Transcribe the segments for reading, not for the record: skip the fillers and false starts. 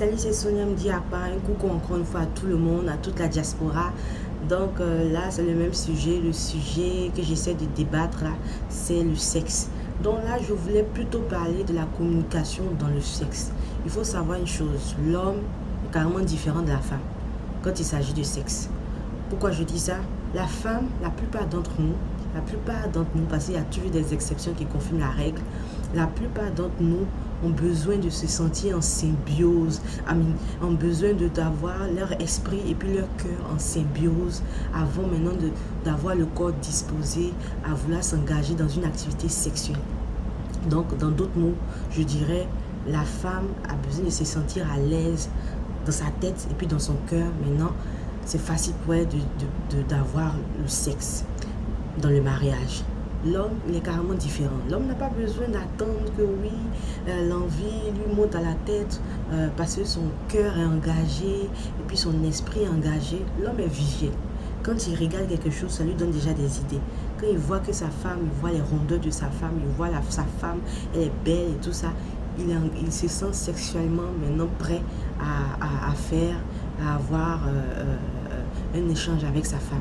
Salut, c'est Sonia Mdiapa. Un coucou encore une fois à tout le monde, à toute la diaspora. Donc là, c'est le même sujet. Le sujet que j'essaie de débattre là, c'est le sexe. Donc là, je voulais plutôt parler de la communication dans le sexe. Il faut savoir une chose, l'homme est carrément différent de la femme quand il s'agit de sexe. Pourquoi je dis ça? La femme, la plupart d'entre nous, parce qu'il y a toujours des exceptions qui confirment la règle, la plupart d'entre nous ont besoin de se sentir en symbiose, ont besoin d'avoir leur esprit et puis leur cœur en symbiose avant maintenant d'avoir le corps disposé à vouloir s'engager dans une activité sexuelle. Donc, dans d'autres mots, je dirais, la femme a besoin de se sentir à l'aise dans sa tête et puis dans son cœur. Maintenant, c'est facile pour elle d'avoir le sexe dans le mariage. L'homme, il est carrément différent. L'homme n'a pas besoin d'attendre que oui, l'envie lui monte à la tête parce que son cœur est engagé et puis son esprit est engagé. L'homme est visuel. Quand il regarde quelque chose, ça lui donne déjà des idées. Quand il voit que sa femme, il voit les rondeurs de sa femme, il voit sa femme, elle est belle et tout ça, il se sent sexuellement maintenant prêt à avoir un échange avec sa femme.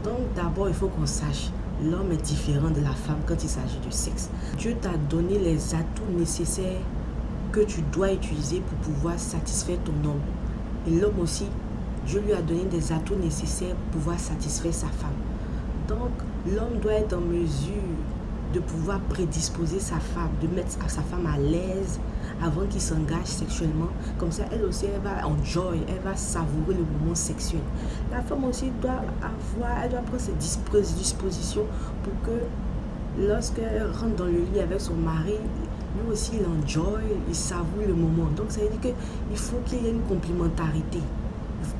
Donc d'abord, il faut qu'on sache, l'homme est différent de la femme quand il s'agit de sexe. Dieu t'a donné les atouts nécessaires que tu dois utiliser pour pouvoir satisfaire ton homme. Et l'homme aussi, Dieu lui a donné des atouts nécessaires pour pouvoir satisfaire sa femme. Donc l'homme doit être en mesure de pouvoir prédisposer sa femme, de mettre sa femme à l'aise avant qu'il s'engage sexuellement. Comme ça, elle aussi, elle va enjoy, elle va savourer le moment sexuel. La femme aussi doit prendre ses dispositions pour que lorsqu'elle rentre dans le lit avec son mari, lui aussi, il enjoy, il savoure le moment. Donc, ça veut dire qu'il faut qu'il y ait une complémentarité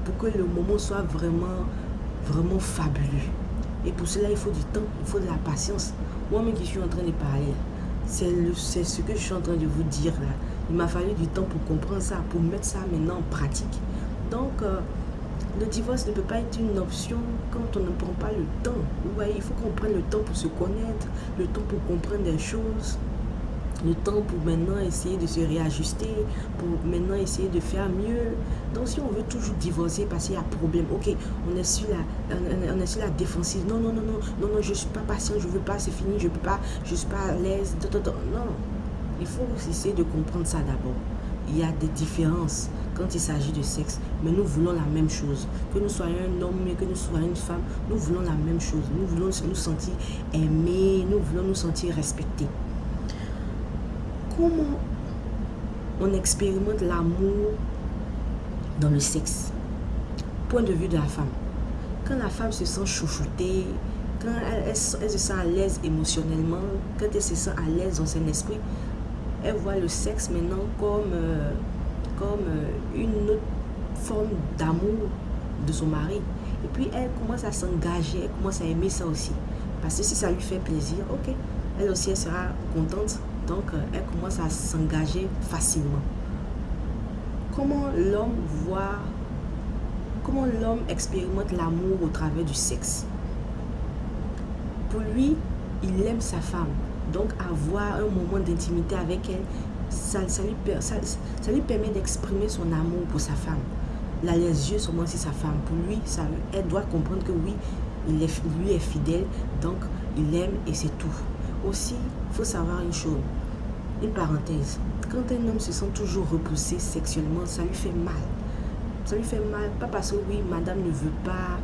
pour que le moment soit vraiment, vraiment fabuleux. Et pour cela, il faut du temps, il faut de la patience. Moi-même qui suis en train de parler, c'est ce que je suis en train de vous dire là. Il m'a fallu du temps pour comprendre ça, pour mettre ça maintenant en pratique. Donc, le divorce ne peut pas être une option quand on ne prend pas le temps. Vous voyez, il faut qu'on prenne le temps pour se connaître, le temps pour comprendre des choses, le temps pour maintenant essayer de se réajuster, pour maintenant essayer de faire mieux. Donc si on veut toujours divorcer parce qu'il y a problème, ok, on est sur la défensive. Non, je ne suis pas patient, je ne veux pas, c'est fini, je ne peux pas, je ne suis pas à l'aise. Non, il faut essayer de comprendre ça d'abord. Il y a des différences quand il s'agit de sexe, mais nous voulons la même chose. Que nous soyons un homme et que nous soyons une femme, nous voulons la même chose. Nous voulons nous sentir aimés, nous voulons nous sentir respectés. Comment on expérimente l'amour dans le sexe? Point de vue de la femme. Quand la femme se sent chouchoutée, quand elle se sent à l'aise émotionnellement, quand elle se sent à l'aise dans son esprit, elle voit le sexe maintenant comme une autre forme d'amour de son mari. Et puis elle commence à s'engager, elle commence à aimer ça aussi. Parce que si ça lui fait plaisir, ok, elle aussi elle sera contente. Donc, elle commence à s'engager facilement. Comment l'homme expérimente l'amour au travers du sexe? Pour lui, il aime sa femme. Donc, avoir un moment d'intimité avec elle, ça lui permet d'exprimer son amour pour sa femme. Là, les yeux sont aussi sa femme. Pour lui, elle doit comprendre que oui, lui est fidèle, donc il aime et c'est tout. Aussi, il faut savoir une chose, une parenthèse. Quand un homme se sent toujours repoussé sexuellement, ça lui fait mal. Ça lui fait mal, pas parce que oui, madame ne veut pas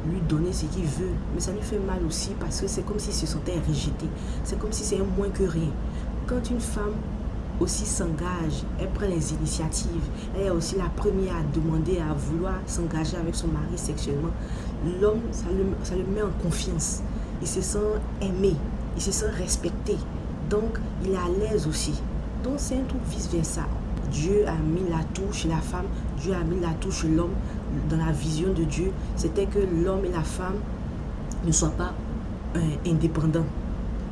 lui donner ce qu'il veut, mais ça lui fait mal aussi parce que c'est comme s'il se sentait rejeté. C'est comme si c'est un moins que rien. Quand une femme aussi s'engage, elle prend les initiatives, elle est aussi la première à demander, à vouloir s'engager avec son mari sexuellement, l'homme, ça le met en confiance. Il se sent aimé, il se sent respecté. Donc, il est à l'aise aussi. Donc, c'est un truc vice-versa. Dieu a mis l'atout chez la femme, Dieu a mis l'atout chez l'homme. Dans la vision de Dieu, c'était que l'homme et la femme ne soient pas indépendants.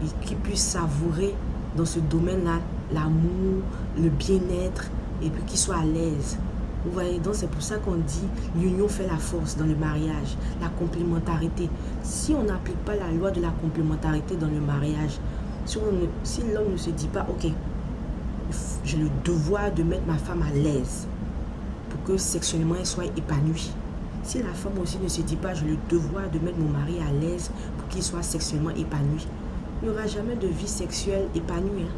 Et qu'ils puissent savourer dans ce domaine-là l'amour, le bien-être, et puis qu'ils soient à l'aise. Vous voyez, donc c'est pour ça qu'on dit l'union fait la force dans le mariage, la complémentarité. Si on n'applique pas la loi de la complémentarité dans le mariage, si l'homme ne se dit pas, ok, j'ai le devoir de mettre ma femme à l'aise, que sexuellement elle soit épanouie. Si la femme aussi ne se dit pas, j'ai le devoir de mettre mon mari à l'aise pour qu'il soit sexuellement épanoui, il n'y aura jamais de vie sexuelle épanouie. Hein.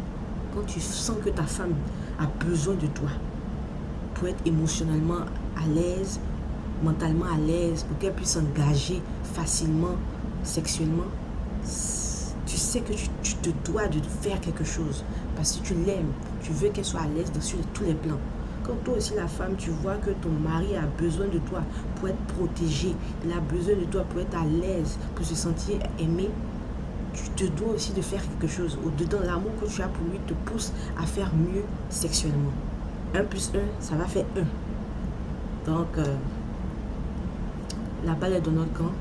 Quand tu sens que ta femme a besoin de toi pour être émotionnellement à l'aise, mentalement à l'aise, pour qu'elle puisse s'engager facilement sexuellement, tu sais que tu te dois de faire quelque chose parce que tu l'aimes, tu veux qu'elle soit à l'aise sur tous les plans. Quand toi aussi la femme, tu vois que ton mari a besoin de toi pour être protégé, il a besoin de toi pour être à l'aise, pour se sentir aimé, tu te dois aussi de faire quelque chose. Au-dedans, l'amour que tu as pour lui te pousse à faire mieux sexuellement. 1 plus 1, ça va faire 1. Donc, la balle est dans notre camp.